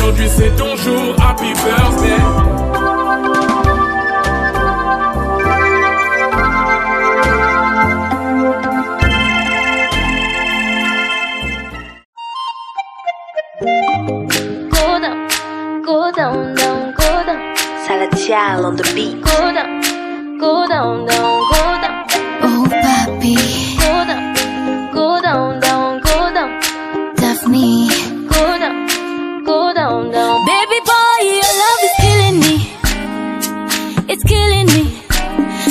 Aujourd'hui c'est ton jour, happy birthday. Go down, go down. Salatiel on the beat. Go down, go down, go down. Oh papi, Go down, go down. Daphne. Go down. Baby boy, your love is killing me. It's killing me.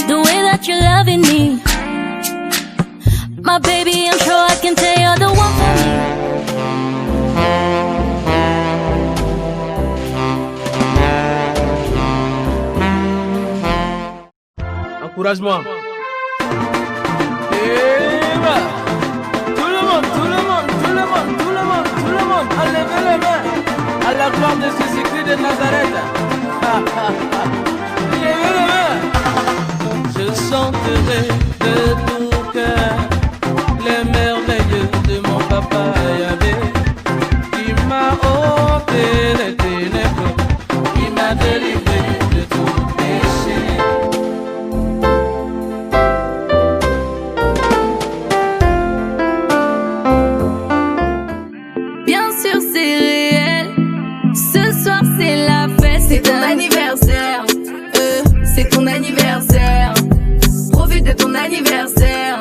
The way that you're loving me. My baby, I'm sure I can tell you're the one for me. Encourage-moi. Et voilà. Tout le monde, enlevez les mains à la gloire de Jésus-Christ de Nazareth. Levez les mains. Je chanterai de tout cœur les merveilles de mon papa Yahvé, qui m'a ôté les ténèbres, qui m'a délivré de tout péché. Bien sûr c'est réel. Ce soir c'est la fête. C'est ton anniversaire. C'est ton anniversaire. Profite de ton anniversaire.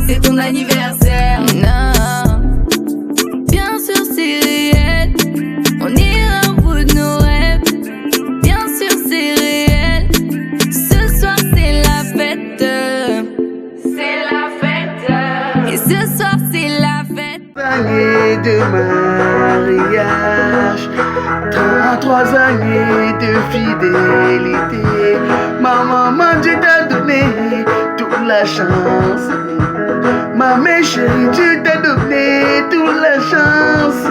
C'est ton anniversaire. Non. Bien sûr c'est réel. On ira au bout de nos rêves. Bien sûr c'est réel. Ce soir c'est la fête. C'est la fête. Et ce soir c'est la fête. Années de mariage, 33 années de fidélité. Ma maman, Dieu t'a donné toute la chance. Ma chérie, Dieu t'a donné toute la chance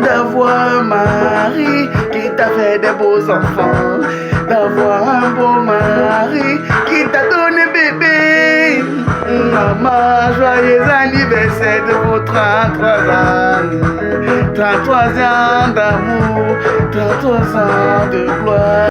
d'avoir un mari qui t'a fait des beaux enfants, d'avoir un beau mari qui t'a donné bébé. Maman, joyeux anniversaire de vos 33 ans, 33 ans d'amour, 33 ans de gloire.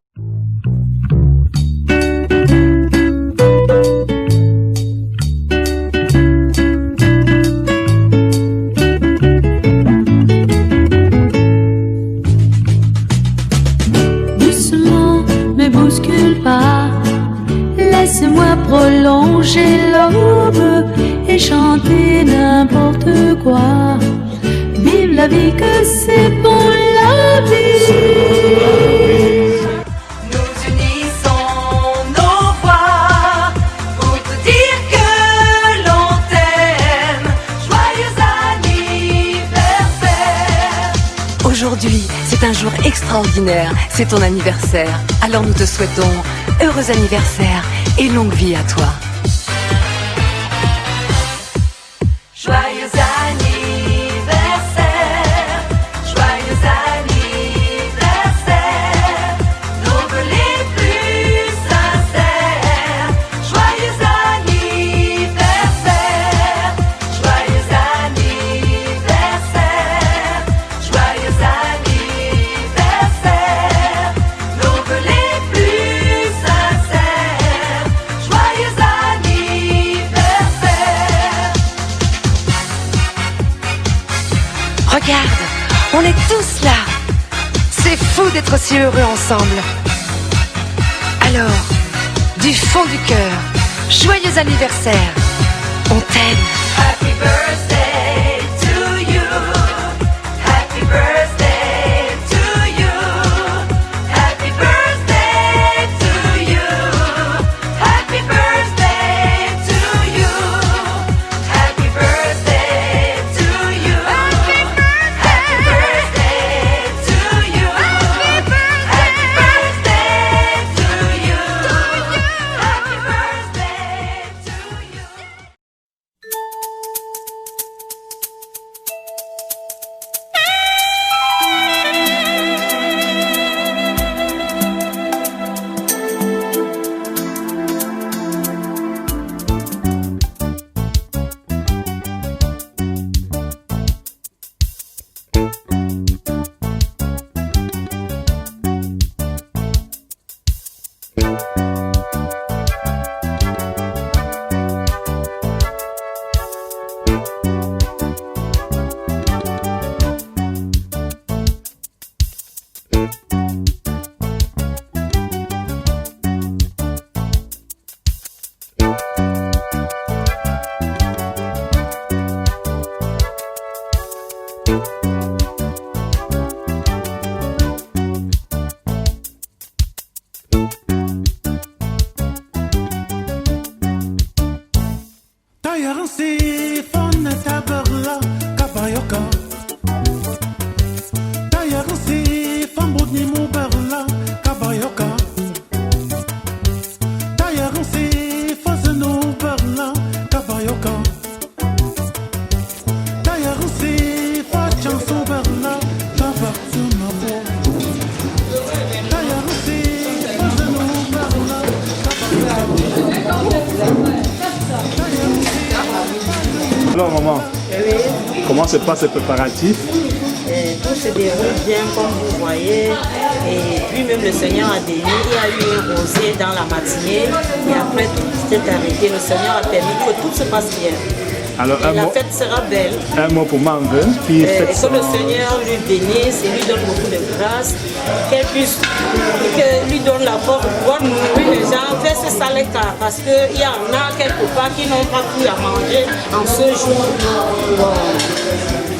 Doucement, ne bouscule pas. Laisse-moi prolonger l'aube et chanter n'importe quoi. Vive la vie que c'est bon la vie. Nous unissons nos voix pour te dire que l'on t'aime. Joyeux anniversaire. Aujourd'hui, c'est un jour extraordinaire. C'est ton anniversaire. Alors nous te souhaitons heureux anniversaire et longue vie à toi. Joyeux anniversaire, joyeux anniversaire, nos vœux les plus sincères. Joyeux anniversaire, joyeux anniversaire, joyeux anniversaire, nos vœux les plus sincères. Joyeux anniversaire. regarde, on est tous là. C'est fou d'être aussi heureux ensemble. Alors, du fond du cœur, joyeux anniversaire. On t'aime. Happy birthday to you. Happy birthday to you. Happy birthday to you. Happy birthday to you. Happy birthday to you. Happy birthday to you. Happy birthday to you. Happy birthday to you. Alors maman, comment se passent les préparatifs? Tout se déroule bien comme vous voyez. Et puis même le Seigneur a béni, il y a eu un rosé dans la matinée et après tout s'est arrêté. Le Seigneur a permis que tout se passe bien. Alors, la fête sera belle. Un mot pour Mangue qui fête que le Seigneur lui bénisse et lui donne beaucoup de grâce, qu'elle puisse, que lui donne la force pour pouvoir nourrir les gens, faire ce saleka, parce qu'il y en a quelque part qui n'ont pas pu à manger en ce jour. Bon,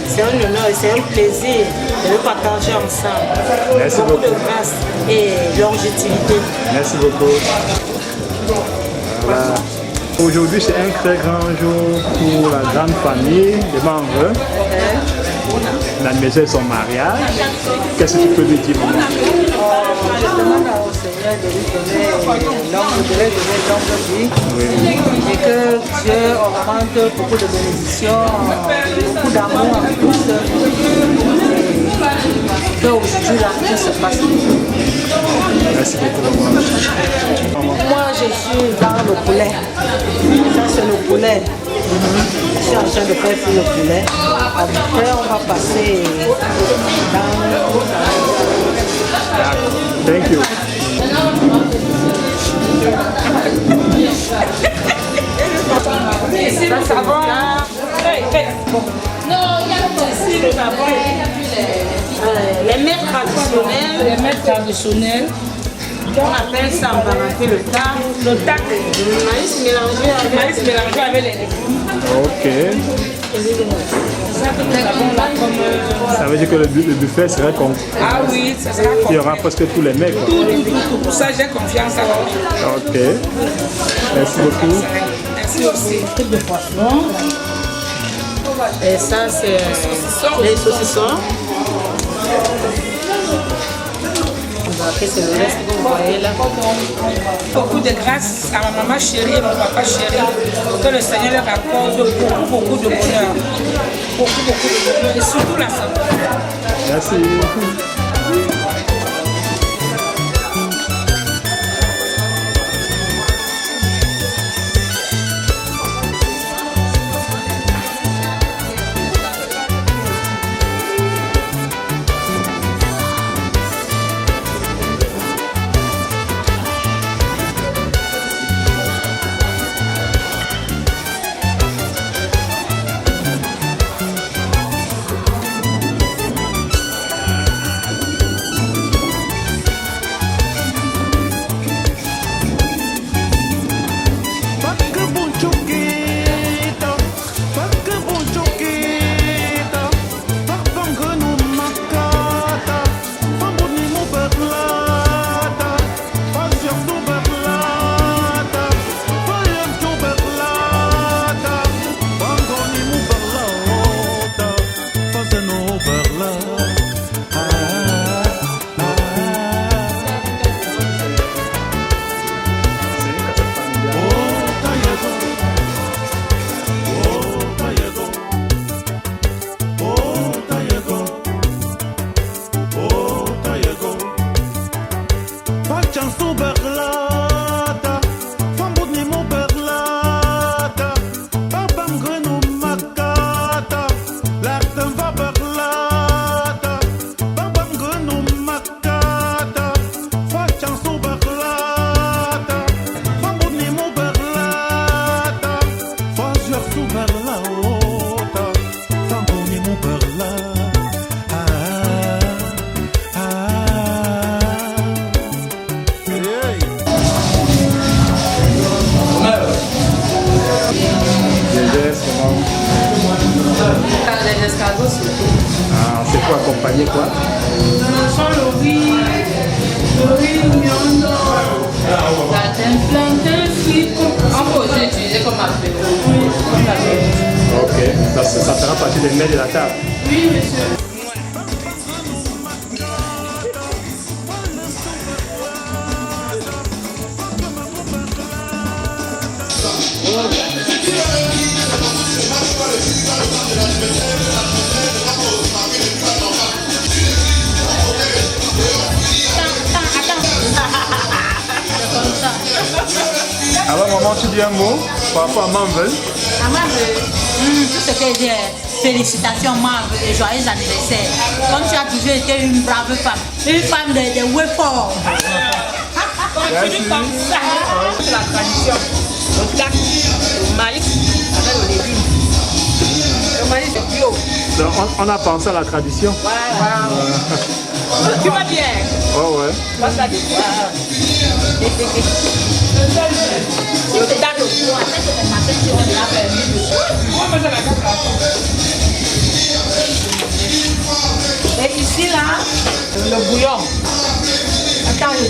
c'est un honneur et c'est un plaisir de le partager ensemble. Merci beaucoup. De grâce et longévité. Merci beaucoup. Voilà. Aujourd'hui, c'est un très grand jour pour la grande famille de Mangue. L'anniversaire de son mariage. Qu'est-ce que tu peux lui dire, maman? Je demande au Seigneur de lui donner longue vie. Et que Dieu augmente beaucoup de bénédictions, beaucoup d'amour en tous. Et qu'aujourd'hui, la vie se passe bien. Merci beaucoup, maman. Moi, je suis dans le poulet. Ça, c'est le poulet. Je suis en train de faire le poulet. Après, on va passer dans le... Thank you. Ça va. Les mets traditionnels. Les mets traditionnels. On appelle ça en baranté le tac. Le tac. Le maïs mélangé avec les légumes. Ok. C'est ça que nous avons là comme... Ça veut dire que le buffet serait comme... Ah oui, ça sera comme... Il y aura presque tous les mets, quoi. Tout. Pour ça, j'ai confiance à vous. Ok. Merci beaucoup. Merci aussi. Truc de poisson. Et ça, c'est les saucissons. C'est le reste que vous voyez là. Beaucoup de grâce à ma maman chérie et mon papa chéri. Que le Seigneur leur accorde beaucoup de bonheur. Beaucoup de bonheur. Et surtout la santé. Merci. sou par la outra, tanto mesmo par lá. Ah, c'est quoi accompagner quoi? Le riz mignon, la plantain frite. On peut aussi l'utiliser comme apéro. Ok, ça fera partie des mets de la table. Oui, monsieur. Alors maman, tu dis un mot par rapport à Marvel? Tout ce que je dis, félicitations Marvel et joyeux anniversaire. Comme tu as toujours été une brave femme, une femme de way fort. Continue comme ça. C'est la tradition. Le plaque, le maïs avec le légume. Le maïs est bio. Donc, on a pensé à la tradition. Voilà. Tu vas bien? Oh ouais. Pas ça du poids. Le tas de poids. Et ici là, le bouillon. Attends, il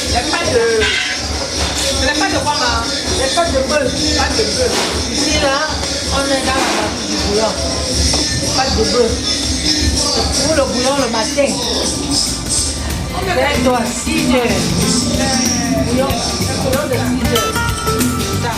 n'y a pas de... Il n'y a pas de quoi là. Il n'y a pas de bœuf. Pas de bœuf. Ici là, on est dans la partie du bouillon. Il n'y a pas de bœuf. Pour le bouillon le matin. C'est toi 6 heures. Bouillon de 6 heures. Ça.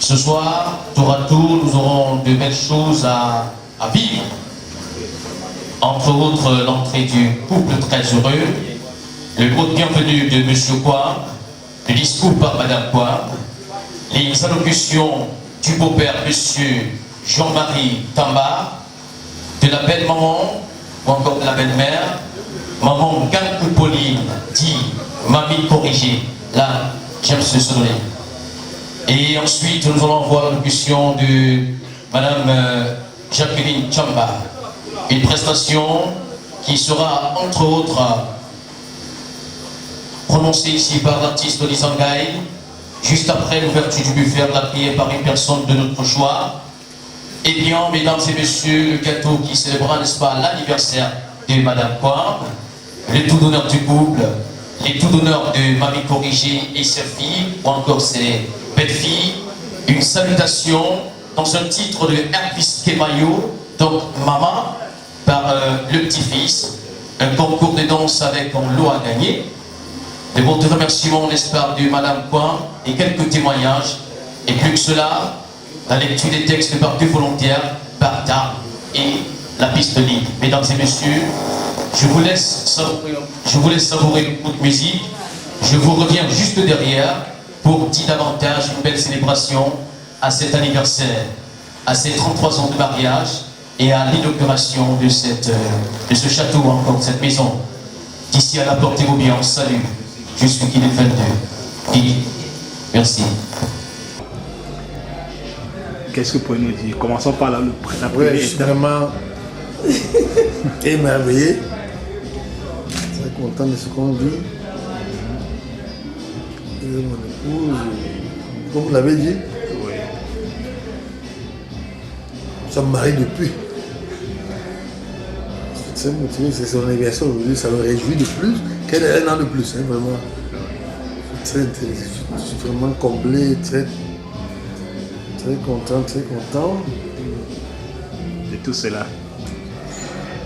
Ce soir, tour à tour, nous aurons de belles choses à vivre. Entre autres, l'entrée du couple très heureux, le mot de bienvenue de M. Kouar, le discours par Mme Kouar, les allocutions du beau-père M. Jean-Marie Tamba, de la belle maman, ou encore de la belle-mère, maman Gankou Pauline, dit Mamie corrigée, là, j'aime ce soleil. Et ensuite, nous allons voir l'allocution de Madame Jacqueline Chamba, une prestation qui sera, entre autres, prononcée ici par l'artiste Lisangay, juste après l'ouverture du buffet de la prière par une personne de notre choix. Eh bien, mesdames et messieurs, le gâteau qui célébrera, n'est-ce pas, l'anniversaire de Madame Kouar, le tout d'honneur du couple, les tout d'honneur de Mamie Corrigée et ses filles, ou encore ses belle-fille, une salutation dans un titre de Hervis Kebayo, donc Maman, par le petit-fils, un concours de danse avec un lot à gagner. De votre remerciement, n'est-ce pas, de Madame Coin et quelques témoignages. Et plus que cela, la lecture des textes par deux volontaires, Bartha et la piste libre. Mesdames et messieurs, je vous laisse savourer le coup de musique. Je vous reviens juste derrière pour dire davantage une belle célébration à cet anniversaire, à ces 33 ans de mariage et à l'inauguration de ce château, encore de cette maison. D'ici à la portez-vous bien, salut. Je suis Guy Defender. Guy, merci. Qu'est-ce que vous pouvez nous dire? Commençons par la première étape. Je suis vraiment émerveillé. Très content de ce qu'on vit. Et mon épouse, comme vous l'avez dit, oui. Nous sommes mariés depuis. C'est motivé, c'est son anniversaire aujourd'hui, ça me réjouit de plus qu'elle ait un an de plus, hein, vraiment. Je suis vraiment comblé, très content, très content. De tout cela.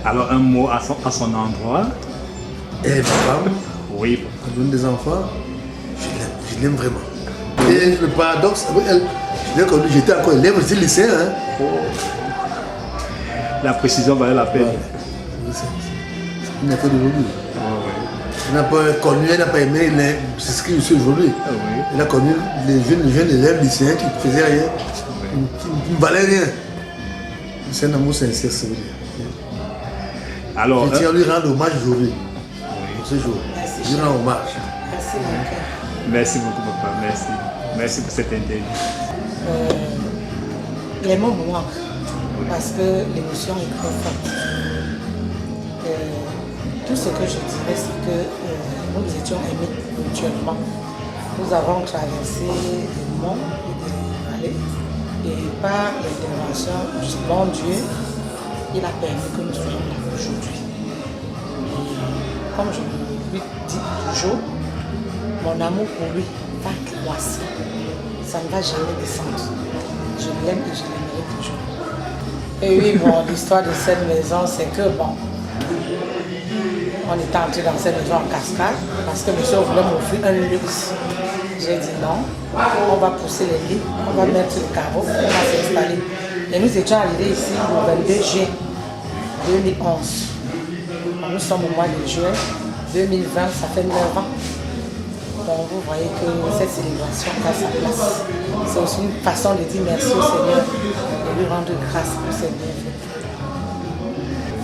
Alors un mot à son endroit. Et ma femme, oui. Elle donne des enfants, je l'aime vraiment. Et le paradoxe, je l'ai connu, j'étais encore élève, j'étais lycéen. Hein. Oh. La précision valait la peine. Ouais. Il n'a pas d'aujourd'hui. Il n'a pas connu, il n'a pas aimé, c'est ce qu'il est aujourd'hui. Ah, oui. Il a connu les jeunes élèves lycéens qui ne faisaient rien, qui ne valaient rien. C'est un amour sincère, c'est vrai. Alors, je tiens à lui rendre hommage aujourd'hui. Ce jour. Je lui rends hommage. Merci, mon cœur. Merci beaucoup, papa. Merci. Merci pour cette interview. Les mots me manquent parce que l'émotion est très forte. Tout ce que je dirais, c'est que nous étions aimés mutuellement. Nous avons traversé des monts et des vallées. Et par l'intervention du bon Dieu, il a permis que nous soyons là aujourd'hui. Et comme je lui dis toujours, mon amour pour lui va croître. Ça ne va jamais descendre. Je l'aime et je l'aimerai toujours. Et oui, bon, l'histoire de cette maison, c'est que bon, on était entré dans cette maison en cascade parce que monsieur voulait m'offrir un luxe. J'ai dit non, on va pousser les lits, on va mettre le carreau, on va s'installer. Et nous étions arrivés ici le 22 juin 2011. Nous sommes au mois de juin 2020, ça fait 9 ans. Donc vous voyez que cette célébration a sa place. C'est aussi une façon de dire merci au Seigneur, de lui rendre grâce pour ses bienfaits.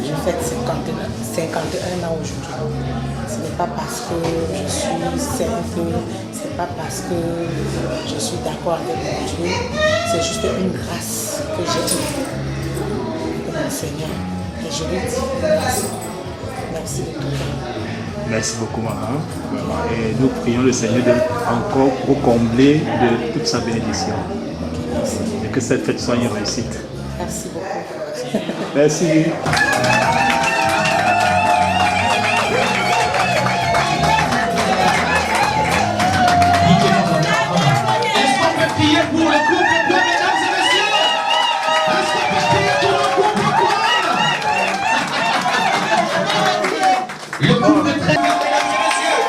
Je fête 51 ans aujourd'hui. Ce n'est pas parce que je suis sainte, ce n'est pas parce que je suis d'accord avec mon Dieu, c'est juste une grâce que j'ai eue de mon Seigneur. Et je lui dis merci. Merci de tout cœur. Merci beaucoup, maman. Et nous prions le Seigneur de encore recombler de toute sa bénédiction. Okay, et que cette fête soit une réussite. Merci beaucoup. Merci. Pour le couple, mesdames et messieurs, est-ce qu'on peut crier pour le couple, le couple est très... Mesdames et messieurs,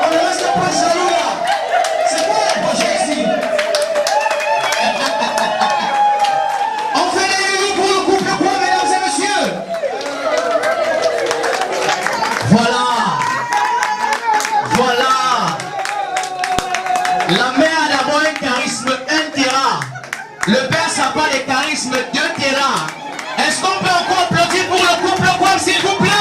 on ne reste pas jaloux là. C'est quoi le projet ici? On fait les réunions pour le couple, quoi, mesdames et messieurs? Voilà. La mère a d'abord un charisme 1 téra. Le père, ça n'a pas le charisme 2 téra. Est-ce qu'on peut encore applaudir pour le couple, quoi, s'il vous plaît?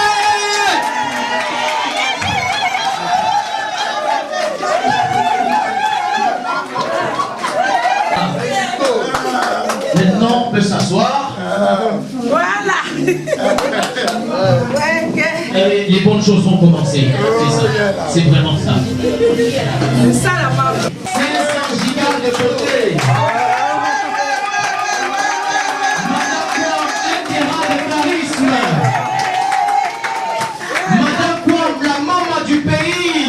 Maintenant, on peut s'asseoir. Voilà. Et les bonnes choses vont commencer. C'est ça. C'est vraiment ça. C'est ça la marche. 500 gigas de beauté. Madame Kwam, 1 téra de charisme. Madame Kwam, la maman du pays.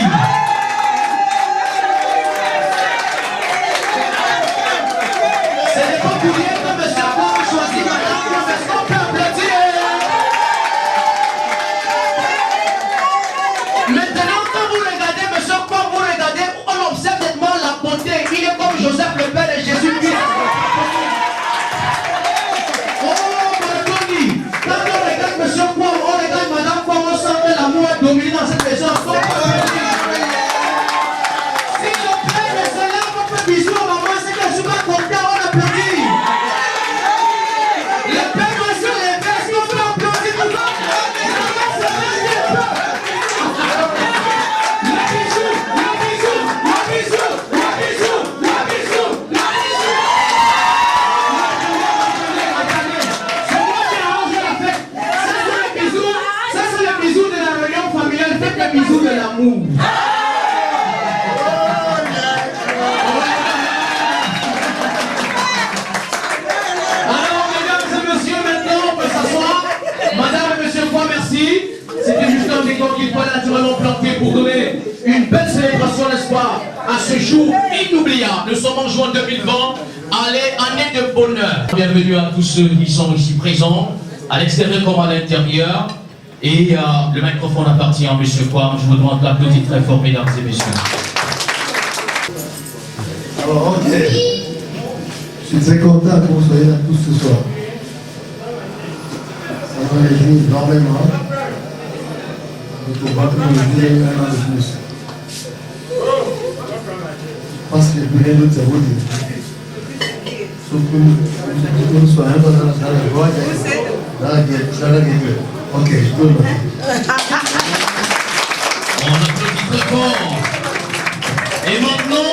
Ce n'est pas pour jour inoubliable. Nous sommes en juin 2020, année de bonheur. Bienvenue à tous ceux qui sont ici présents, à l'extérieur comme à l'intérieur. Et le microphone appartient à M. Kwam. Je vous demande d'applaudir très fort, mesdames et messieurs. Alors, ok. Je suis très content que vous soyez là tous ce soir. Ça m'a réjoui énormément. Il ne faut pas que nous disions un an de plus. Je pense qu'il n'y a plus rien d'autre à vous dire. Sauf que nous soyons dans la joie, dans la guerre. Ok, je peux le dire. On applaudit très fort. Et maintenant,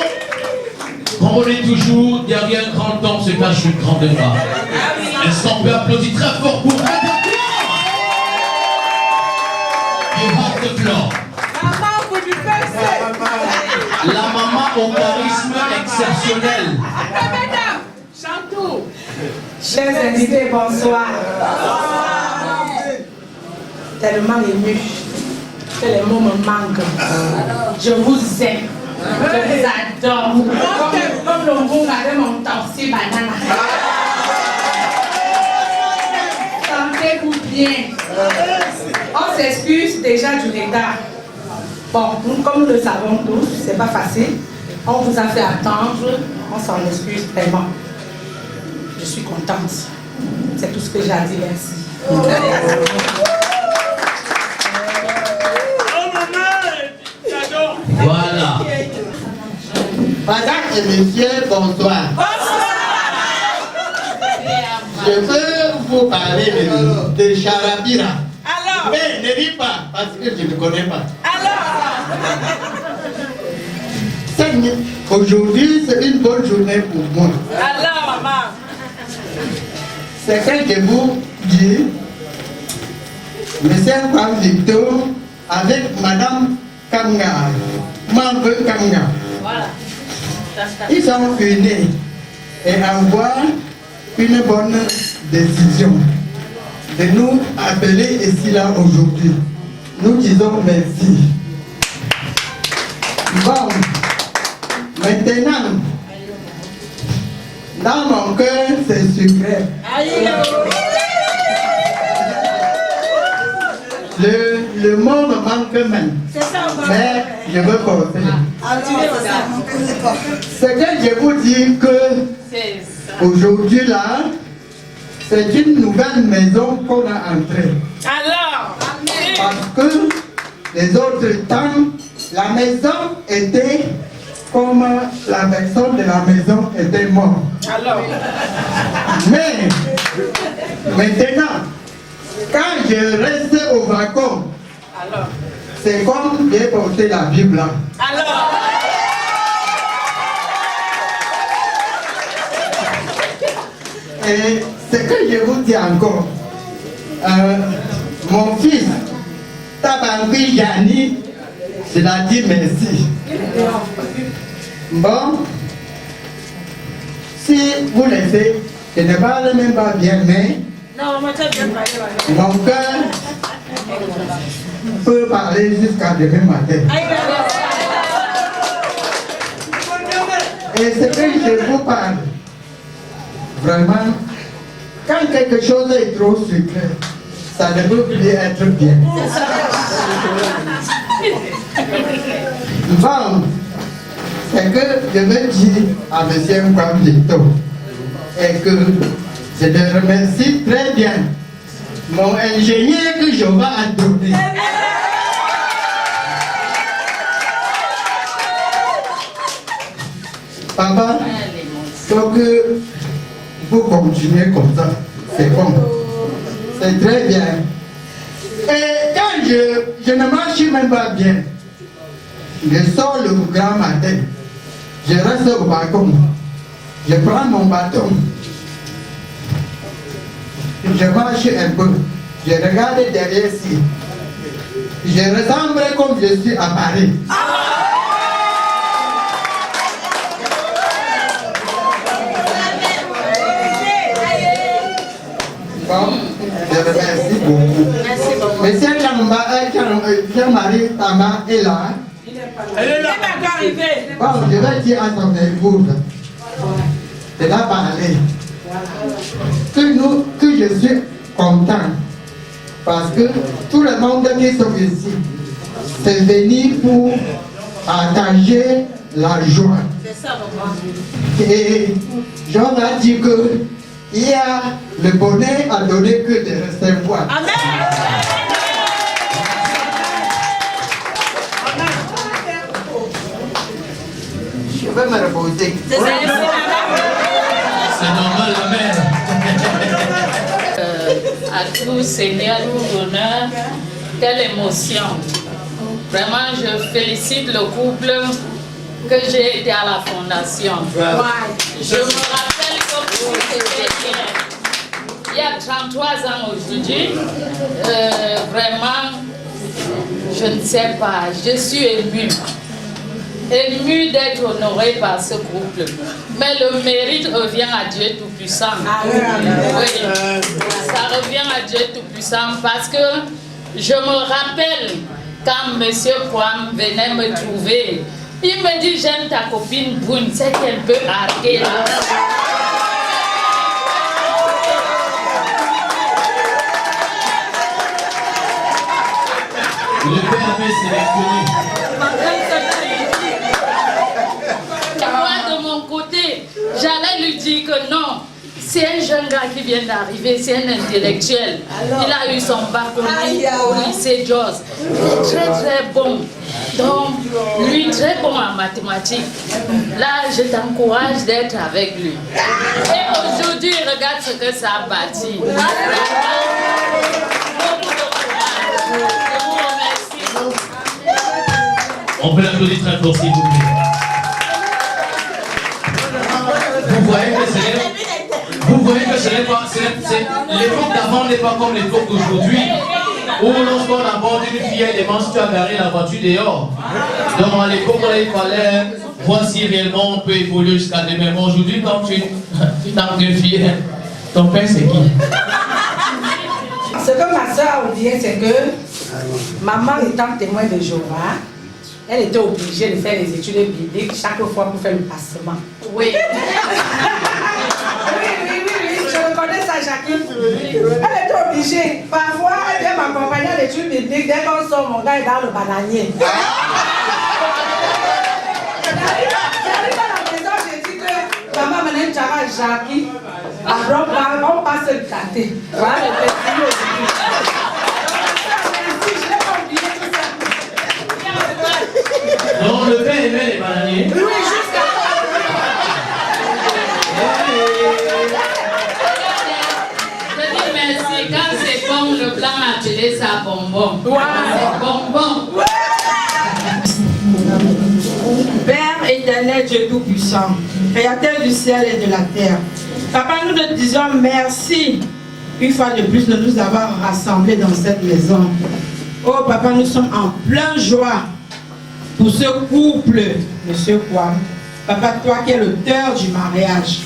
comme on est toujours derrière un grand homme se cache une grande femme. Est-ce qu'on peut applaudir très fort pour Madame et Hart Flore? La maman au charisme exceptionnel. Chantou. Chers invités, bonsoir. Tellement ému que les mots me manquent. Je vous aime. Je vous adore. Comme le bon regardez mon torsi banana. Sentez-vous bien. On s'excuse déjà du retard. Bon, nous, comme nous le savons tous, c'est pas facile. On vous a fait attendre. On s'en excuse vraiment. Je suis contente. C'est tout ce que j'ai à dire. Merci. Voilà. Madame et messieurs, bonsoir. Je veux vous parler de Charabira. Alors. Mais ne dis pas, parce que je ne connais pas. Alors. Aujourd'hui, c'est une bonne journée pour moi. Alors, maman. C'est que je vous dis, monsieur Kwam Victor, avec madame Kanga, Mambe Kanga. Voilà. Ils sont unis et envoient une bonne décision de nous appeler ici là aujourd'hui. Nous disons merci. Bon, maintenant, dans mon cœur, c'est secret. Le mot me manque même. Mais je veux commencer. C'est que je vous dis que aujourd'hui là, c'est une nouvelle maison qu'on a entrée. Alors, parce que les autres temps, la maison était comme la personne de la maison était morte. Alors. Mais maintenant, quand je reste au balcon, c'est comme j'ai porté la Bible là. Alors. Et ce que je vous dis encore, mon fils, Tabangi Yani, je l'ai dit merci. Bon, si vous laissez, je ne parle même pas bien, mais mon cœur peut parler jusqu'à demain matin. Et ce que je vous parle, vraiment, quand quelque chose est trop secret, ça ne peut plus être bien. Bon, c'est que je veux dire à M. Kwam Victor et que je le remercie très bien. Mon ingénieur que je vais adopter. Papa, faut que vous continuez comme ça. C'est bon. C'est très bien. Et quand je ne marche même pas bien, je sors le grand matin, je reste au balcon, je prends mon bâton, je marche un peu, je regarde derrière ici, je ressemble comme je suis à Paris. Bon, je remercie beaucoup. Monsieur Jean-Marie Tama est là. Elle est là. Elle est arrivée. Bon, je vais dire à ton épouse, de la parler, que je suis content. Parce que tout le monde qui sont ici, c'est venu pour partager la joie. C'est ça, maman. Et Jean a dit que il y a le bonheur à donner que de recevoir. Amen. Je vais me reposer. C'est normal, amen. À tous, Seigneur, tout honneur, quelle émotion. Vraiment, je félicite le couple que j'ai été à la fondation. Je me rappelle que c'était hier. Il y a 33 ans aujourd'hui. Vraiment, je ne sais pas, je suis émue. Émue d'être honorée par ce couple. Mais le mérite revient à Dieu Tout-Puissant. Oui, ça revient à Dieu Tout-Puissant parce que je me rappelle quand M. Kouam venait me trouver, il me dit j'aime ta copine Brune, c'est qu'elle peut arrêter là. Le père avait sélectionné. Moi, de mon côté, j'allais lui dire que non. C'est un jeune gars qui vient d'arriver, c'est un intellectuel. Il a eu son bac au lycée Jos. Il est très très bon. Donc, lui très bon en mathématiques. Là, je t'encourage d'être avec lui. Et aujourd'hui, regarde ce que ça a bâti. Beaucoup de courage. Je vous remercie. On peut l'applaudir très fort, s'il vous plaît. Vous voyez que ce n'est pas, l'époque d'avant n'est pas comme l'époque d'aujourd'hui, où lorsqu'on aborde une fille, elle demande si tu as garé la voiture dehors. Donc à l'époque, il fallait voir si réellement on peut évoluer jusqu'à demain. Mais aujourd'hui, quand tu tentes une fille, ton père c'est qui? Ce que ma soeur a oublié, c'est que maman étant témoin de Jéhovah, elle était obligée de faire les études bibliques chaque fois pour faire le passement. Oui. Je reconnais ça, Jacqueline. Elle était obligée. Parfois, elle vient m'accompagner à l'étude biblique. Dès qu'on sort, mon gars est dans le bananier. J'arrive à la maison, j'ai dit que maman maintenant, tu as Jackie. Alors, on passe le gâté. Voilà le petit aujourd'hui. Non, le père aimait les bananiers. Oui, jusqu'à je dis merci. Quand c'est bon, le blanc appelé ça bonbon. C'est bonbon. Père éternel, Dieu Tout-Puissant, Créateur du ciel et de la terre. Papa, nous te disons merci une fois de plus de nous avoir rassemblés dans cette maison. Oh papa, nous sommes en pleine joie pour ce couple, Monsieur Kouam. Papa, toi qui es l'auteur du mariage,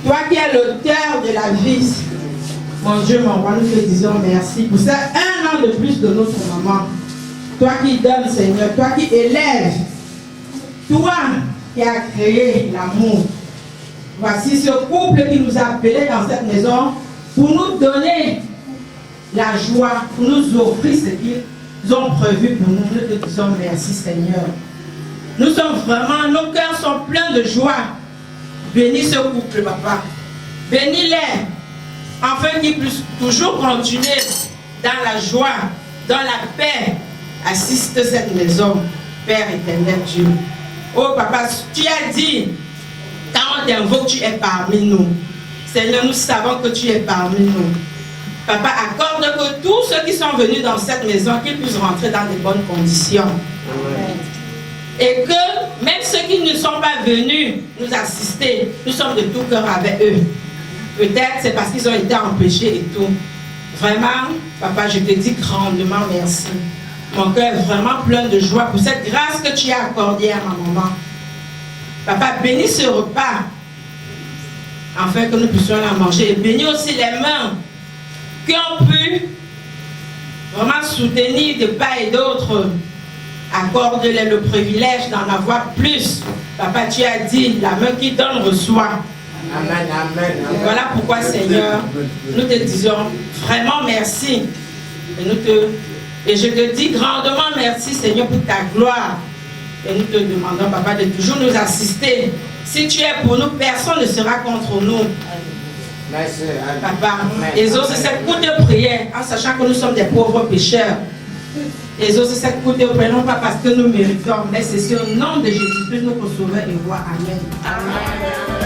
toi qui es l'auteur de la vie, mon Dieu, mon roi, nous te disons merci pour ça, 1 an de plus de notre maman. Toi qui donnes, Seigneur, toi qui élèves, toi qui as créé l'amour. Voici ce couple qui nous a appelés dans cette maison pour nous donner la joie, pour nous offrir ce qu'ils ont prévu pour nous. Nous te disons merci, Seigneur. Nous sommes vraiment, nos cœurs sont pleins de joie. Bénis ce couple, papa. Bénis-les, afin qu'ils puissent toujours continuer dans la joie, dans la paix. Assiste cette maison, Père éternel Dieu. Oh papa, tu as dit, quand on t'invoque, tu es parmi nous. Seigneur, nous savons que tu es parmi nous. Papa, accorde que tous ceux qui sont venus dans cette maison, qu'ils puissent rentrer dans de bonnes conditions. Amen. Et que même ceux qui ne sont pas venus nous assister, nous sommes de tout cœur avec eux. Peut-être c'est parce qu'ils ont été empêchés et tout. Vraiment, papa, je te dis grandement merci. Mon cœur est vraiment plein de joie pour cette grâce que tu as accordée à ma maman. Papa, bénis ce repas, afin que nous puissions la manger. Et bénis aussi les mains qui ont pu vraiment soutenir de part et d'autre Accorde-les le privilège d'en avoir plus. Papa, tu as dit, la main qui donne reçoit. Amen, amen. Voilà pourquoi, Seigneur, nous te disons vraiment merci. Et je te dis grandement merci, Seigneur, pour ta gloire. Et nous te demandons, Papa, de toujours nous assister. Si tu es pour nous, personne ne sera contre nous. Papa, exauce cette courte prière en sachant que nous sommes des pauvres pécheurs. Exauce cette courte prière, non pas parce que nous méritons, mais c'est au nom de Jésus-Christ, notre Sauveur et Roi. Amen. Amen.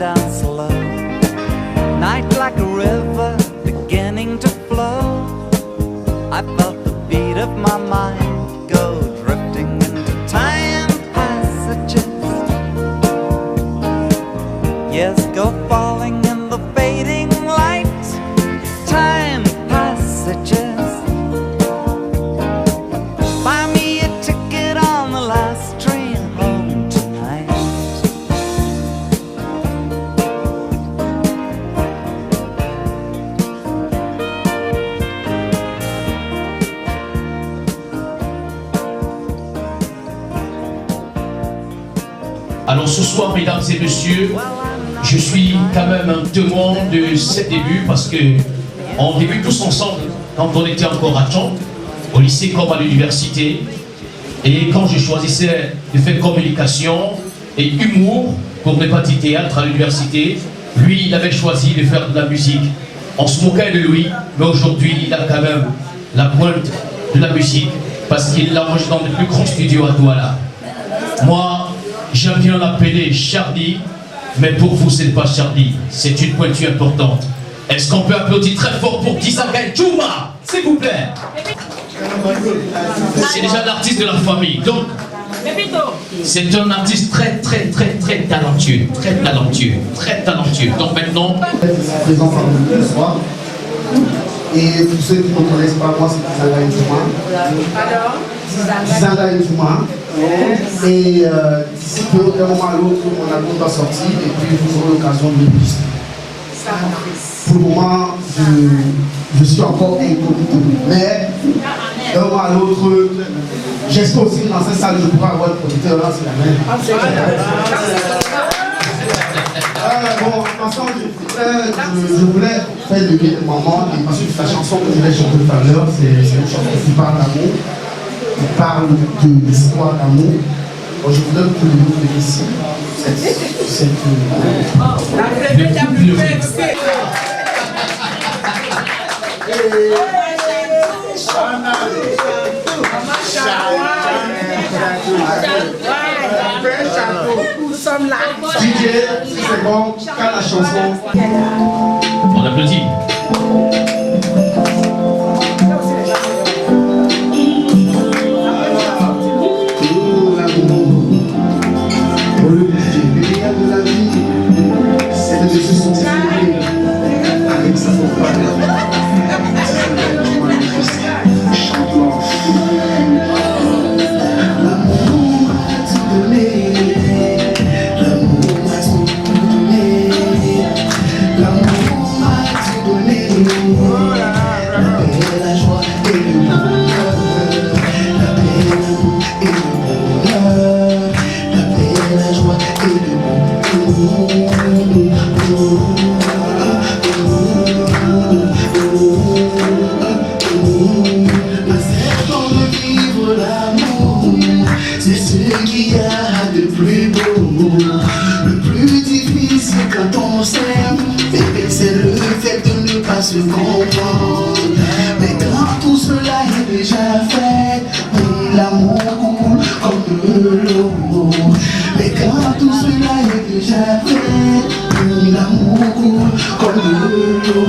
down slow. Night like a river beginning to flow. I felt the beat of my mind go drifting into time passages. Yes, go falling in the fading light. Time passages. Buy me a ticket on the last train home tonight. Alors ce soir, mesdames et messieurs, je suis quand même un témoin de ces débuts parce que on débute tous ensemble quand on était encore à Tchon, au lycée comme à l'université. Et quand je choisissais de faire communication et humour pour ne pas dire théâtre à l'université, lui il avait choisi de faire de la musique. On se moquait de lui, mais aujourd'hui il a quand même la pointe de la musique parce qu'il l'a enregistré dans le plus grand studio à Douala. Moi, j'aime bien l'appeler Charlie, mais pour vous, c'est pas Charlie, c'est une pointure importante. Est-ce qu'on peut applaudir très fort pour Kisagaï Djouma, s'il vous plaît? C'est déjà l'artiste de la famille, donc c'est un artiste très talentueux, très talentueux. Donc maintenant, présent parmi nous ce soir. Et pour ceux qui ne me connaissent pas, moi c'est Kisagaï Djouma. Kisagaï Djouma. Et d'ici peu, d'un moment à l'autre, mon album va sortir et puis vous aurez l'occasion de le visiter. Pour le moment, je suis encore incognito. Mais d'un moment à l'autre, j'espère aussi que dans cette salle, je pourrai avoir le producteur là, c'est la même. Bon, ensemble, je voulais faire le moment, et parce que la chanson que je voulais chanter tout à l'heure, c'est une chanson qui parle d'amour. Il parle de l'histoire d'amour. Bon, je voudrais que nous nous ici. Nous sommes là. DJ, c'est bon, quand la chanson. on applaudit. Se comprendre, mais quand tout cela est déjà fait, oui, l'amour coule comme de l'eau. Mais quand tout cela est déjà fait, oui, l'amour coule comme de l'eau.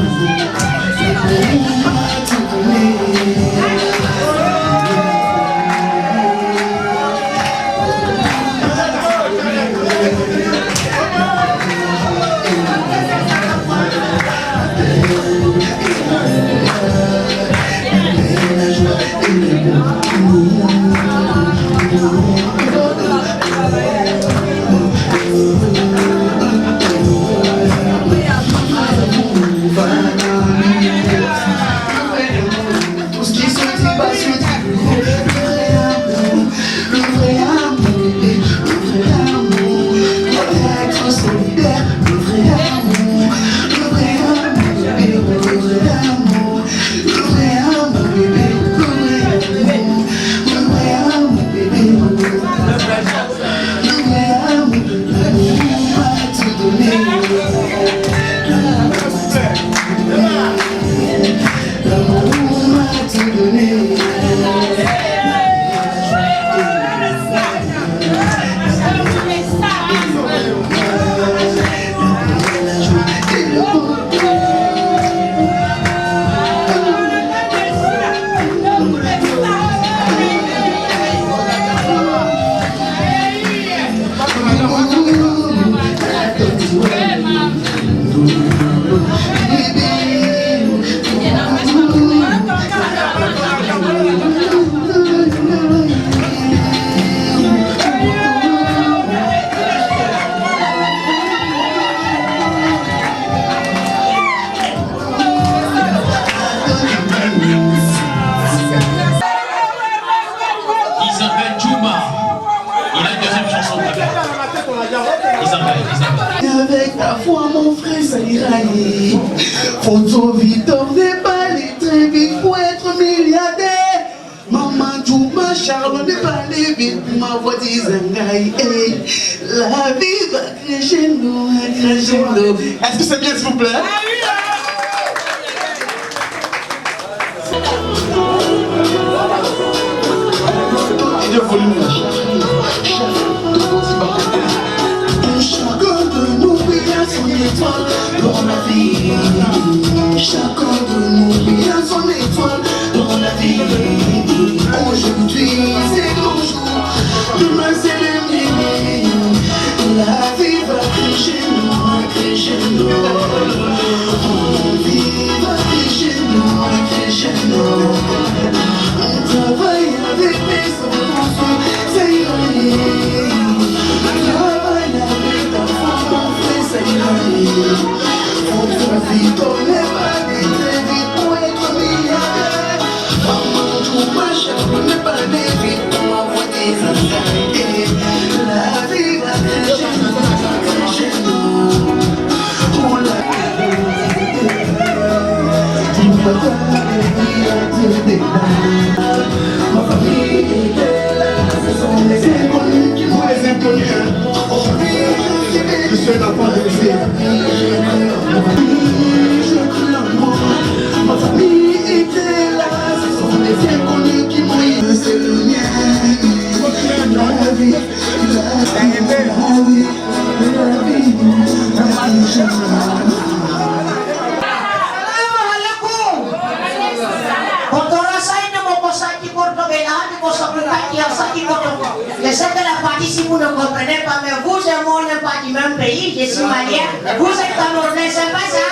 ta foi, mon frère, ça ira. Faut trop vite déballer très vite pour être milliardaire. Maman, tout ma Charles, n'est pas aller vite, ma voix d'Izangaï. La vie va crescendo, crescendo. Est-ce que c'est bien, s'il vous plaît? Et de volume. Chacun de nous brille à son étoile dans la vie. Chacun de nous brille à son étoile dans la vie. Aujourd'hui c'est ton jour, demain c'est le mien. La vie va crescendo, crescendo. La vie va crescendo, crescendo. On travaille avec mes enfants, c'est ironique. Travaille avec ta femme, mon frère, c'est ironique. Faut trop vite, on n'est pas très vite pour être milliardaire. Maman, tout ma chambre n'est pas vite pour m'envoyer des affaires. La vie va crescendo, crescendo. On l'a tu vas t'arrêter. Ma famille était là, ce sont les inconnus qui m'ont les inconnus. Je suis l'enfant de Dieu. Je crie en moi. Ma famille était là, ce sont les inconnus qui m'ont eu. C'est le mien. La vie, je sais que la partie, si vous ne comprenez pas, mais vous et moi, on n'est pas du même pays, je suis malien. Vous êtes Camerounais, c'est pas ça?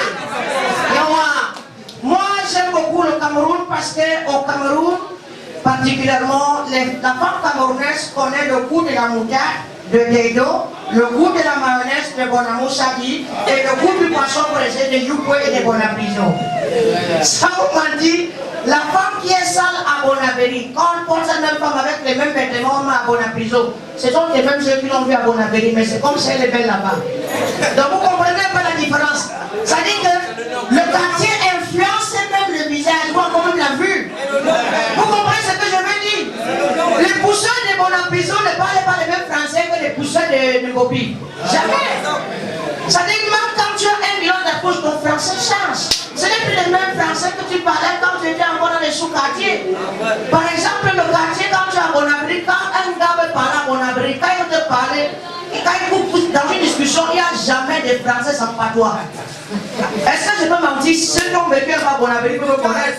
Et moi, j'aime beaucoup le Cameroun parce qu'au Cameroun, particulièrement, la femme camerounaise connaît le goût de la moutarde, de Dedo, le goût de la mayonnaise de Bonamou Sadi et le goût du poisson braisé de Youpoué et de Bonapriso. Ça vous m'a dit, la femme qui est sale à Bonabéry, quand on porte cette même femme avec les mêmes vêtements à Bonapriso, ce sont les mêmes ceux qui l'ont vu à Bonabéry, mais c'est comme si elle est belle là-bas. Donc vous comprenez pas la différence. Ça dit que le quartier influence même le visage, voire quand même la vue. Vous comprenez ce que je veux dire? Les pousseurs de Bonapriso ne parlent pas les mêmes français que les pousseurs de Gopi. Jamais. Ça dit que même quand tu as 1 million d'accouches, ton français change. Ce n'est plus le même français que tu parlais quand tu étais encore dans les sous-quartiers. Par exemple, le quartier, quand tu es à Bonabéry, quand un gars veut parler à Bonabéry, quand il te parle, quand il coupe dans une discussion, il n'y a jamais de français sans patois. Est-ce que je peux mentir? Ceux qui ont vécu à Bonabéry peuvent me connaître.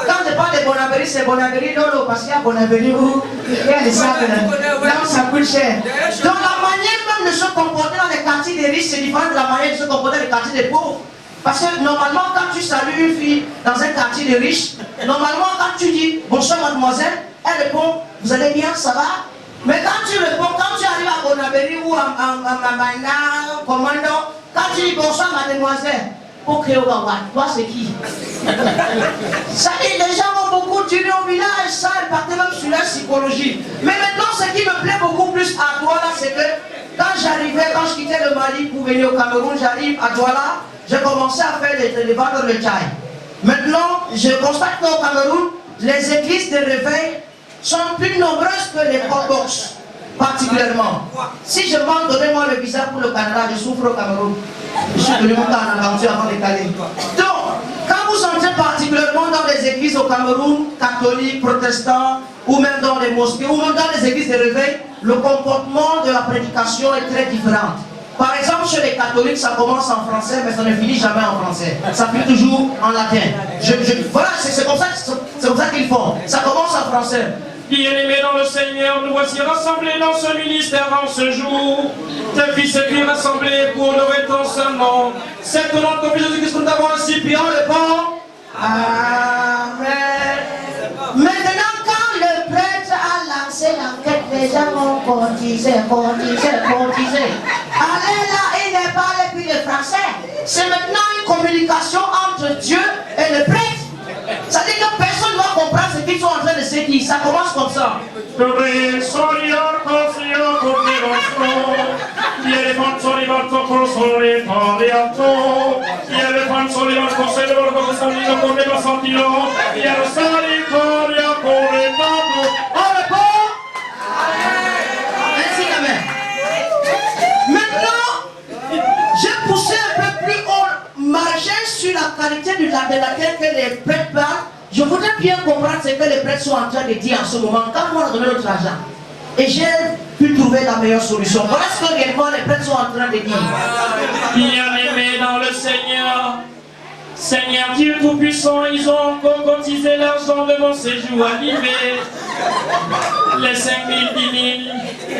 Quand je parle de Bonabéry, c'est Bonabéry Lolo, parce qu'il y a Bonabéry où il y a des sables, là où ça coûte cher. Donc la manière même de se comporter dans les quartiers des riches, c'est différent de la manière de se comporter dans les quartiers des pauvres. Parce que normalement, quand tu salues une fille dans un quartier de riches, normalement, quand tu dis bonsoir mademoiselle, elle répond vous allez bien, ça va? Mais quand tu réponds, quand tu arrives à Bonabéry ou à Mamana, Commando, quand tu dis bonsoir mademoiselle, ok, toi c'est qui? Ça dit, les gens vont beaucoup tuer au village, ça impacte même sur la psychologie. Mais maintenant, ce qui me plaît beaucoup plus à Douala, c'est que quand j'arrivais, quand je quittais le Mali pour venir au Cameroun, j'arrive à Douala, j'ai commencé à faire les vendre le chai. Maintenant, je constate qu'au Cameroun, les églises de réveil sont plus nombreuses que les box, particulièrement. Si je m'en donnais moi le visa pour le Canada, je souffre au Cameroun. Je suis venu monter en aventure avant de caler. Donc, quand vous entrez particulièrement dans les églises au Cameroun, catholiques, protestants, ou même dans les mosquées, ou même dans les églises de réveil, le comportement de la prédication est très différent. Par exemple, chez les catholiques, ça commence en français, mais ça ne finit jamais en français. Ça finit toujours en latin. Voilà, c'est comme ça qu'ils font. Ça commence en français. Bien-aimés dans le Seigneur, nous voici rassemblés dans ce ministère en ce jour. Tes fils et filles rassemblés pour honorer ton seul nom. C'est au nom de ton Fils Jésus-Christ que nous t'avons ainsi prié en le port. Amen. Maintenant, quand le prêtre a lancé l'enquête, les gens vont cotiser. Allez là, il ne parle plus de français. C'est maintenant une communication entre Dieu et le prêtre. Ça dit que personne ne va comprendre ce qu'ils sont en train de se dire. Ça commence comme ça. y a les fanzoni, Marco, Sole, Toriato, y a les fanzoni, Marco, Sole, Marco, Santino, Correva, Santino, y a los Sali, Coria, Corretato. On répond. Merci la main. Maintenant, j'ai poussé un peu plus haut ma recherche sur la qualité de laquelle que les prêtres parlent. Je voudrais bien comprendre ce que les prêtres sont en train de dire en ce moment quand on a donné notre argent. Et j'ai pu trouver la meilleure solution. Voilà ce que réellement les prêtres sont en train de dire. Bien-aimés dans le Seigneur, Seigneur Dieu Tout-Puissant, ils ont encore cotisé l'argent de mon séjour arrivé. Les 5 000, 10 000,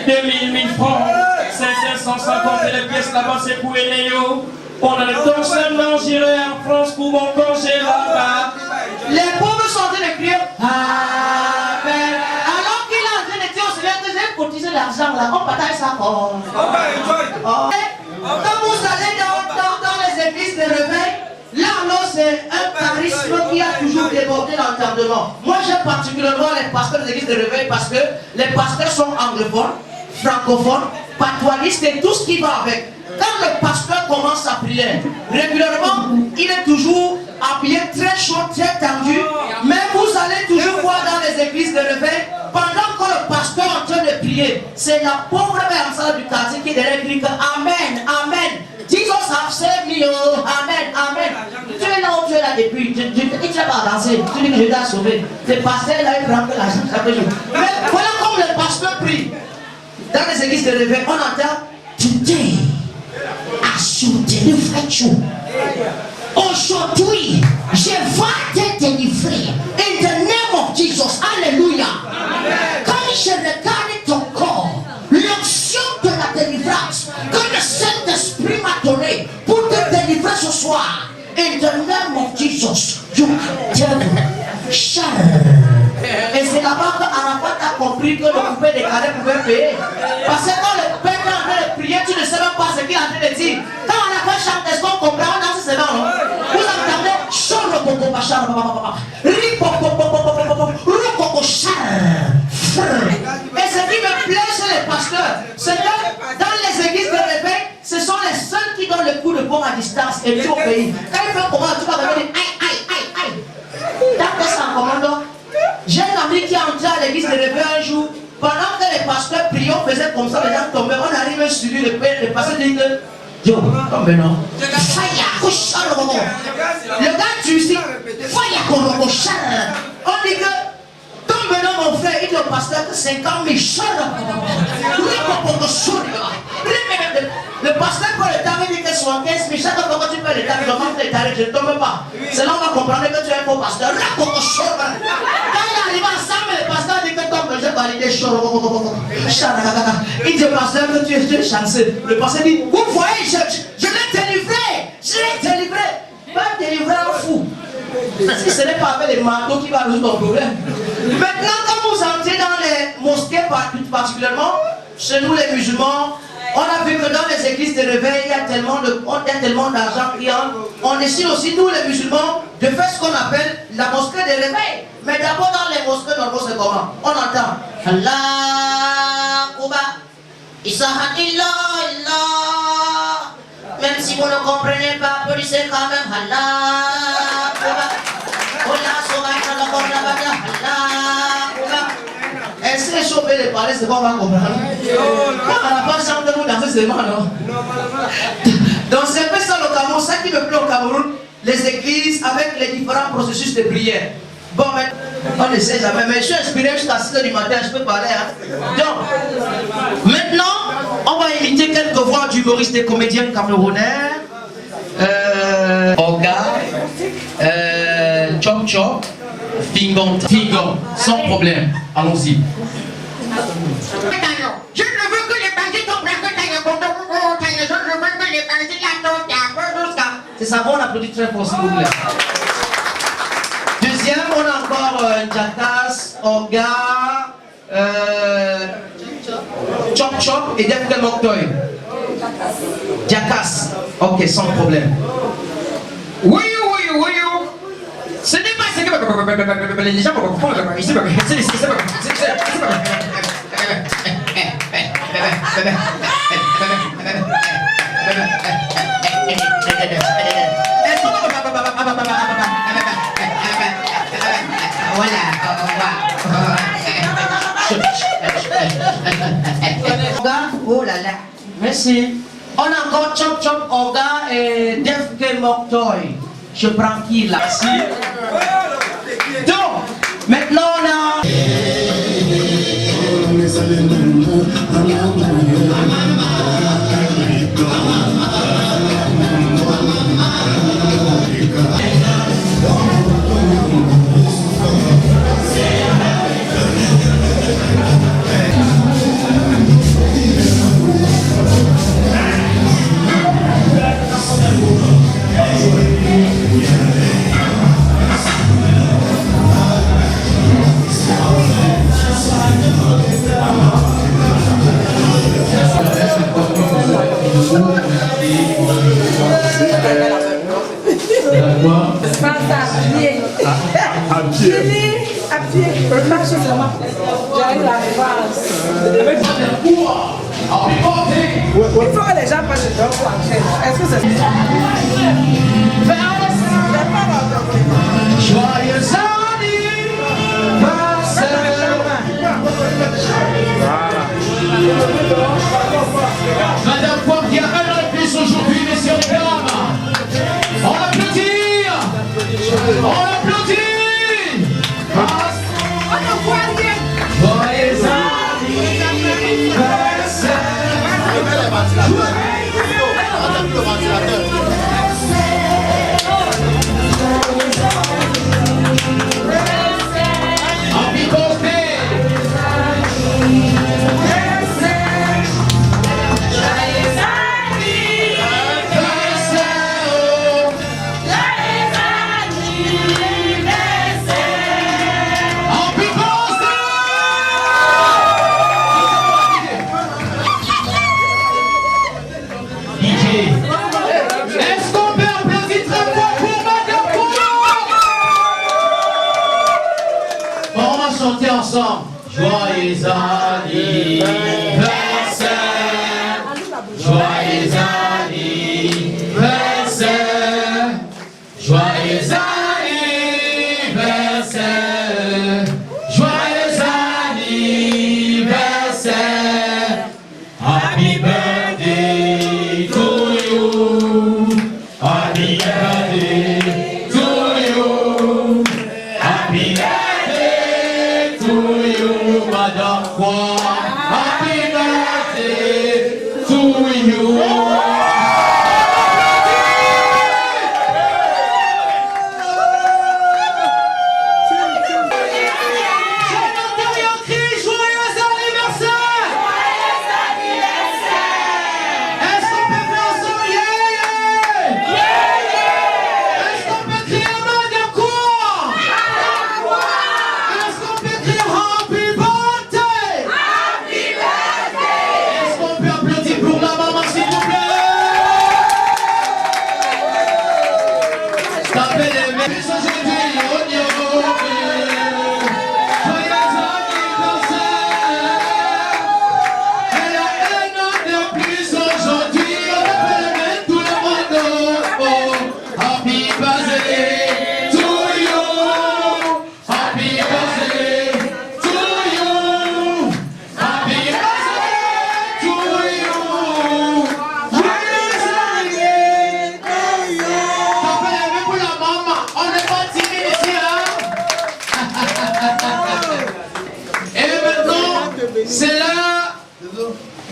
2 000, 1000 francs, 500, 150 et les pièces là-bas, c'est pour Enéo. Pendant le temps seulement, j'irai en France pour mon congé là-bas. Les pauvres sont en train de crier Amen. Alors qu'il est en train de dire au Seigneur que j'ai cotisé l'argent là, on partage ça. Quand vous allez dans les églises de réveil, là, c'est un charisme qui a toujours débordé l'entendement. Moi, j'aime particulièrement les pasteurs des églises de réveil parce que les pasteurs sont anglophones, francophones, patoisistes et tout ce qui va avec. Quand le pasteur commence sa prière, régulièrement, il est toujours habillé très chaud, très tendu. Mais vous allez toujours voir dans les églises de réveil, pendant que le pasteur est en train de prier, c'est la pauvre mère en salle du quartier qui est derrière qui dit que Amen, Amen. Jesus have saved me, oh, Amen, Amen. Tu es là où tu es là depuis, tu n'as pas avancé, tu dis que je t'ai sauvé. Le pasteur là, il prend que l'argent chaque jour. Mais voilà comme le pasteur prie. Dans les églises de réveil, on entend Today, as you deliver you. Aujourd'hui, je vais te délivrer. In the name of Jesus. Alléluia. Quand je regarde ton corps, l'onction de la délivrance que le Saint-Esprit m'a donné pour te délivrer ce soir. In the name of Jesus. You shall. Et c'est là-bas qu'Arafat a compris que le coupé des cadets pouvait payer. Parce que quand le père est en train de prier, tu ne sais même pas ce qu'il est en train de dire. Quand Arafat chante, est-ce qu'on comprend? On danse ses mains, non? Vous entendez? Choro popo pachar, ripopo et ce qui me plaît chez les pasteurs, c'est que dans les églises de réveil, ce sont les seuls qui donnent le coup de poing à distance et tout au pays. Quand il fait un commande, tu vas venir dire aïe, aïe, aïe, aïe. Dans que c'est un commandant, j'ai un ami qui est entré à l'église de réveil un jour. Pendant que les pasteurs priaient, on faisait comme ça, les gens tombaient. On arrive sur lui, le pasteur dit que yo, tombe non. Le gars tu sais, on dit que tombe non mon frère, il dit au pasteur que 50 000 le pasteur pour le temps, il dit que 75 000 chaque fois que tu peux le temps, il demande les tarifs, je ne tombe pas. C'est là on va comprendre que tu es un faux pasteur. Quand il arrive ensemble, le pasteur dit que tombe, je vais valider il dit au pasteur que tu es chanceux. Le pasteur dit, vous voyez, je l'ai délivré, je l'ai délivré. Pas délivrer un fou. Parce que ce n'est pas avec les marteaux qui va résoudre ton problème. Maintenant, quand vous entrez dans les mosquées particulièrement, chez nous les musulmans, on a vu que dans les églises de réveil, il y a tellement d'argent qui entre. On décide aussi, nous les musulmans, de faire ce qu'on appelle la mosquée de réveil. Mais d'abord dans les mosquées, normaux, c'est comment? On entend Allah Akbar, Isahat illallah. Même si vous ne comprenez pas, applaudissez quand même Allah Akbar. Est-ce que chauffer les palais, c'est bon, on va comprendre? On n'a pas chanté nous danser seulement, non? Donc c'est un peu ça le Cameroun, ça qui me plaît au Cameroun, les églises avec les différents processus de prière. Bon, mais on ne sait jamais, mais je suis inspiré jusqu'à 6 h du matin, je peux parler. Hein? Donc, maintenant, on va imiter quelques voix d'humoristes et comédiens camerounais. Oga, Chop Chop, Fingon, sans problème. Allons-y. Je ne veux que les bandits tombent. Je ne veux que les bandits la tombent. C'est ça, on applaudit très fort, s'il vous plaît. Deuxième, on a encore Jakas, Oga, Chop Chop et Defke Moktoy. Jakas, ok, sans problème. Oui. Ce n'est pas ce que les gens vont comprendre ici. Oh là là. Merci. On a encore Chop Chop Oga et Def Game Moktoy. Je prends qui là? Merci. Donc, maintenant on a... À pied, marche seulement. J'arrive à la face. Il faut que les gens passent de leur plancher. Est-ce que c'est... Joyeux Madame Poirier, un an de plus aujourd'hui, messieurs et dames. On applaudit. On applaudit. Joyeux Happy birthday. Est-ce qu'on peut applaudir très fort pour Madame Poirier? On va chanter ensemble. Joyeux anniversaire, joyeux anniversaire, joyeux anniversaire, joyeux anniversaire. Happy birthday to you, happy birthday to you, happy birthday to you, Madame Poirier. Happy birthday to you.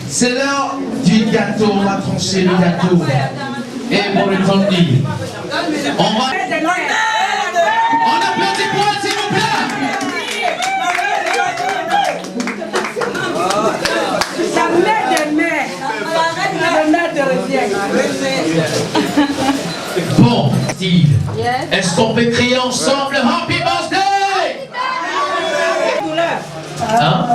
C'est l'heure du gâteau, on va trancher le gâteau. Et pour le temps de dire, on applaudit pour elle, s'il vous plaît. Ça met de mer. Le mer de revient. Bon, Steve, est-ce qu'on peut crier ensemble Happy Birthday? Hein?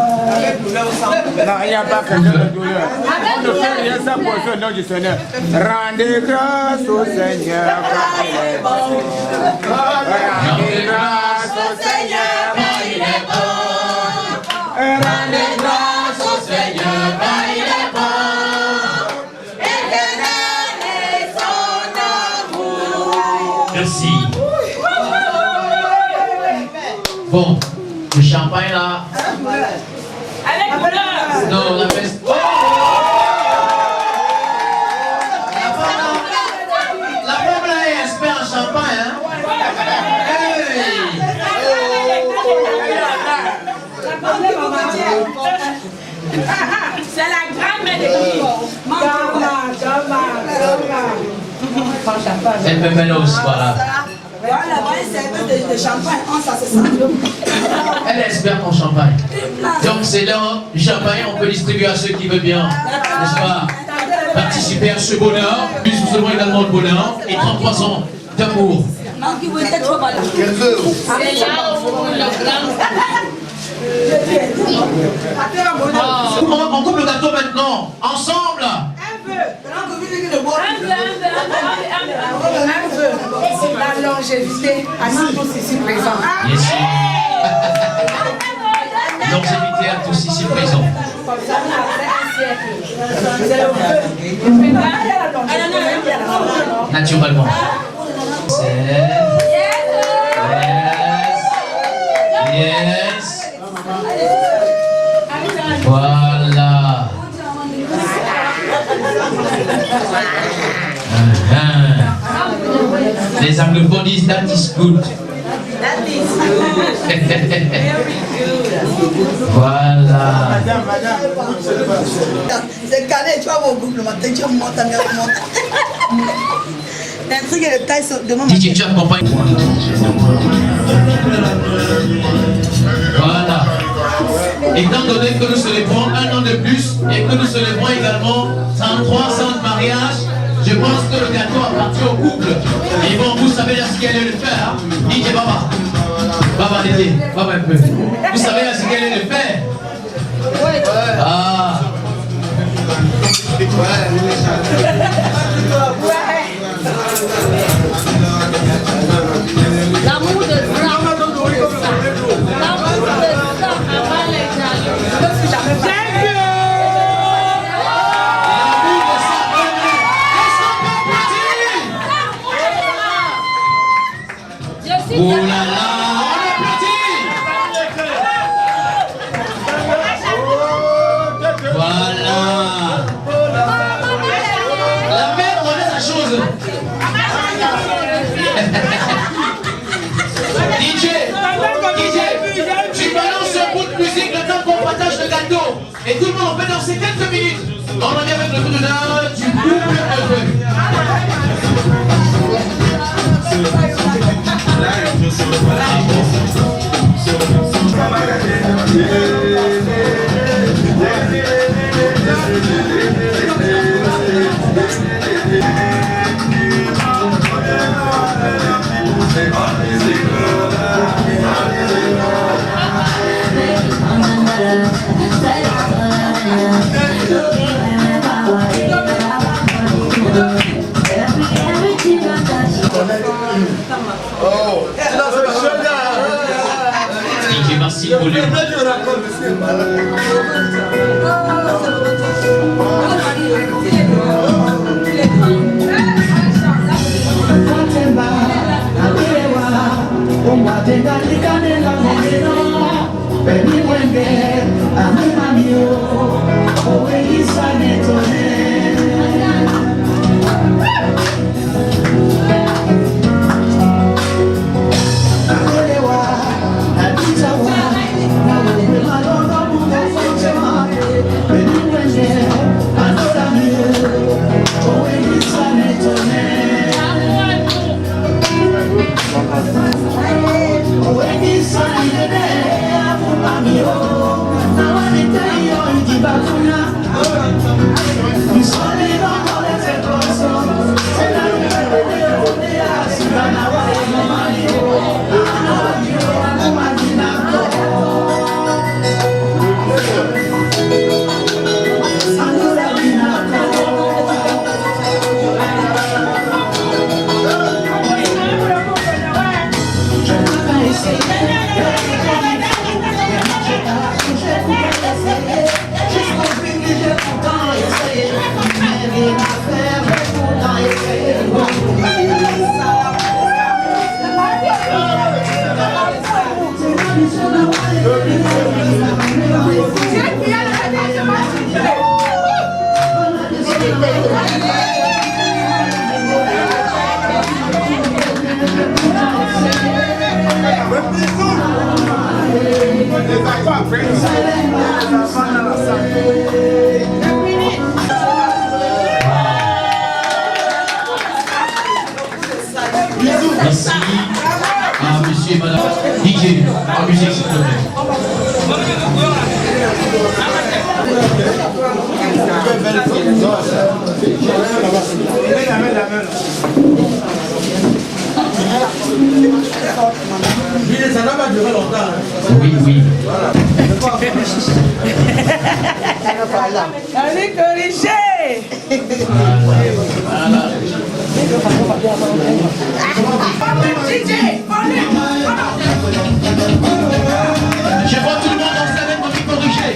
Non, il n'y a pas question de douleur. On ne fait rien sans pour ce nom du Seigneur. Rendez grâce au Seigneur. Rendez grâce au Seigneur, il est bon. Rendez grâce au Seigneur, il est bon. Éternel est son nom. Merci. Bon, le champagne là. Avec couleur. Non, la veste. Oh, la femme là est expert en champagne, hein. C'est la grand-mère de qui? Elle me met aussi, voilà. Voilà, c'est un peu de champagne, ça se sent. Elle est experte en champagne. Donc c'est l'heure du champagne, on peut distribuer à ceux qui veulent bien, n'est-ce pas, participer à ce bonheur, plus nous aurons également le bonheur et 33 ans d'amour. C'est là où le grand... On coupe le gâteau maintenant, ensemble. La longévité à tous ici présents. Bien sûr. Longévité à tous ici présents. Naturellement. Yes. Voilà. Les anglophones disent that is good. That is good. Voilà. C'est calé, tu vois mon groupe le matin, tu montes. Un truc de taille de mon DJ, tu accompagnes. Voilà. Étant donné que nous célébrons un an de plus et que nous célébrons également 33 ans de mariage, je pense que le gâteau appartient au couple. Et bon, vous savez là ce qu'elle allait le faire. DJ Baba. Baba Dédé, Baba un peu. Vous savez là ce qu'elle allait le faire. Ah. L'amour de sang. L'amour de sang avant les jaloux. Oh là là, on est parti. Voilà. La mère connaît sa chose. DJ, tu balances un bout de musique le temps qu'on partage le gâteau. Et tout le monde peut danser quelques minutes. On revient avec le coup de l'heure du couple heureux. DJ Marcy Volume. Merci à monsieur et madame. DJ, en musique s'il te plaît. Ça n'a pas duré longtemps. Oui, oui. Allez, corriger. Je vois tout le monde danser avec moi qui corriger.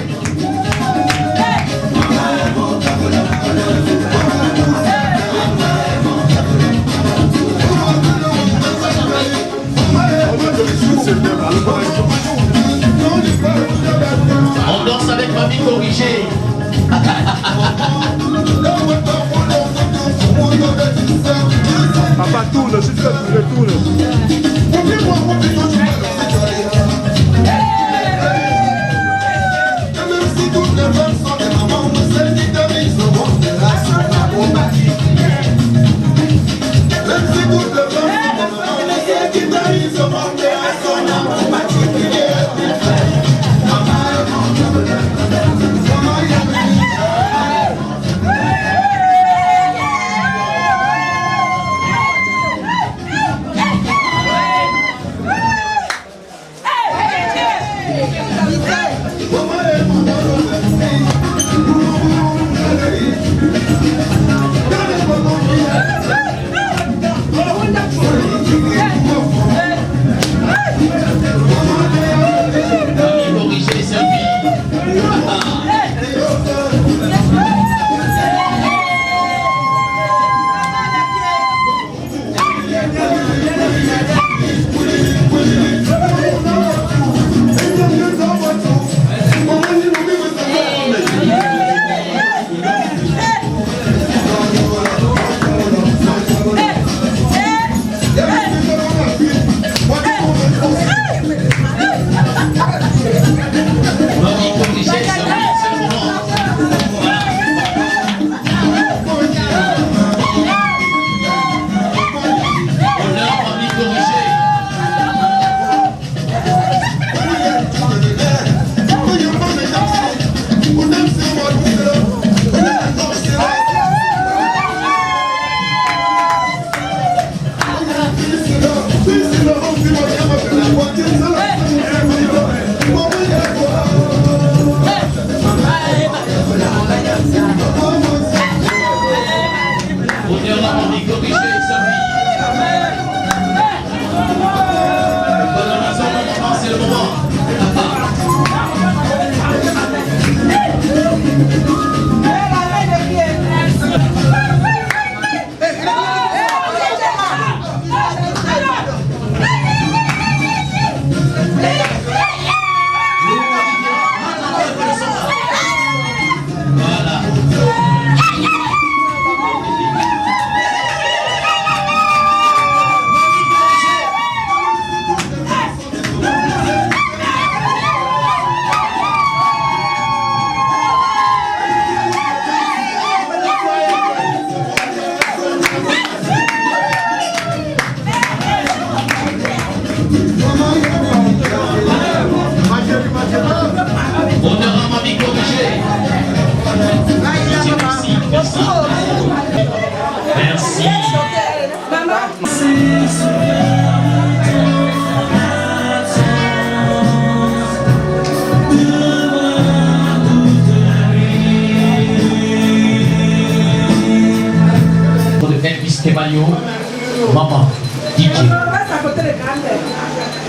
On danse avec mamie corrigée. Papa tourne, s'il te plaît, tourne. Maman, DJ.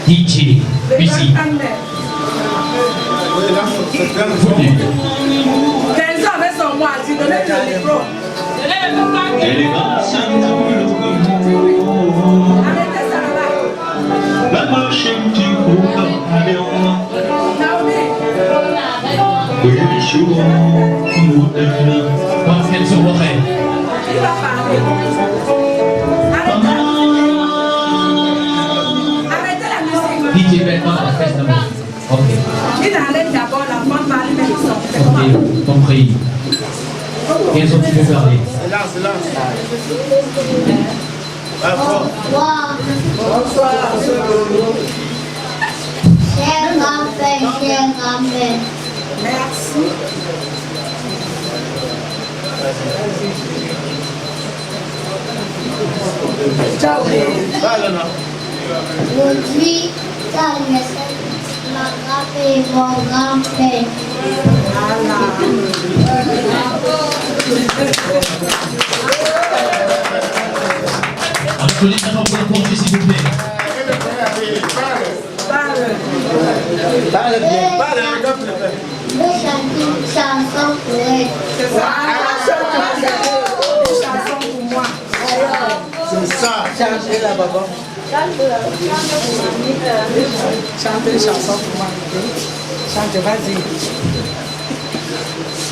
DJ, ici. 15 ans avec son mois, tu donnais le micro. Qu'elle se voudrait. Il va parler. Arrêtez la musique. DJ Belman, la fête d'amour. Ok. Il enlève d'abord la femme parler, mais ils sont. Ok, compris. Quels sont tu veux parler? C'est là. Bonsoir. Bonsoir. Cher grand-père, cher grand-mère. Merci. Ciao. Aujourd'hui, c'est l'anniversaire de ma grand-mère et mon grand-père. Applaudissements pour le conduit, s'il vous plaît. Je vais chanter une chanson pour elle. C'est ça. Une chanson pour moi. C'est ça. Chantez la baba. Chantez une chanson pour moi. Chante, vas-y.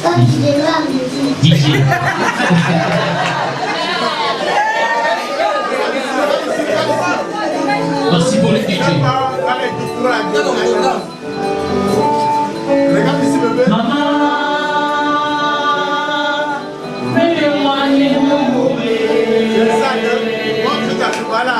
Quand tu devras me DJ. Merci pour le DJ. Regarde ici, bébé. Maman, fais-moi C'est ça que moi, je t'appelle, voilà.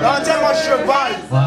Non, tiens mon cheval.